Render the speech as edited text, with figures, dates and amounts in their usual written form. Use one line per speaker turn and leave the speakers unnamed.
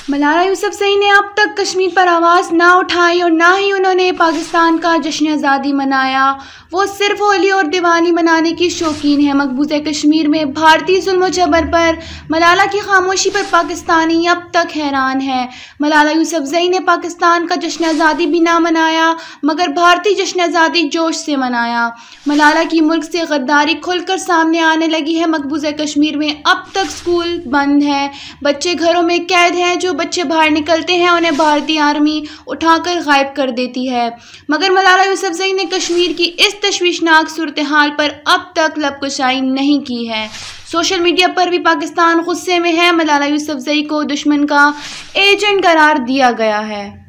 मलाला यूसुफज़ई ने अब तक कश्मीर पर आवाज़ ना उठाई और ना ही उन्होंने पाकिस्तान का जश्न आज़ादी मनाया। वो सिर्फ होली और दिवाली मनाने की शौकीन है। मकबूज़ा कश्मीर में भारतीय जुल्म जबर पर मलाला की खामोशी पर पाकिस्तानी अब तक हैरान है। मलाला यूसुफज़ई ने पाकिस्तान का जश्न आज़ादी भी ना मनाया मगर भारतीय जश्न आज़ादी जोश से मनाया। मलाला की मुल्क से गद्दारी खुलकर सामने आने लगी है। मकबूज़ा कश्मीर में अब तक स्कूल बंद हैं, बच्चे घरों में कैद हैं। जो बच्चे बाहर निकलते हैं उन्हें भारतीय आर्मी उठाकर गायब कर देती है। मगर मलाला यूसुफज़ई ने कश्मीर की इस तशवीशनाक सूरत हाल पर अब तक लबकुशाई नहीं की है। सोशल मीडिया पर भी पाकिस्तान गुस्से में है। मलाला यूसुफज़ई को दुश्मन का एजेंट करार दिया गया है।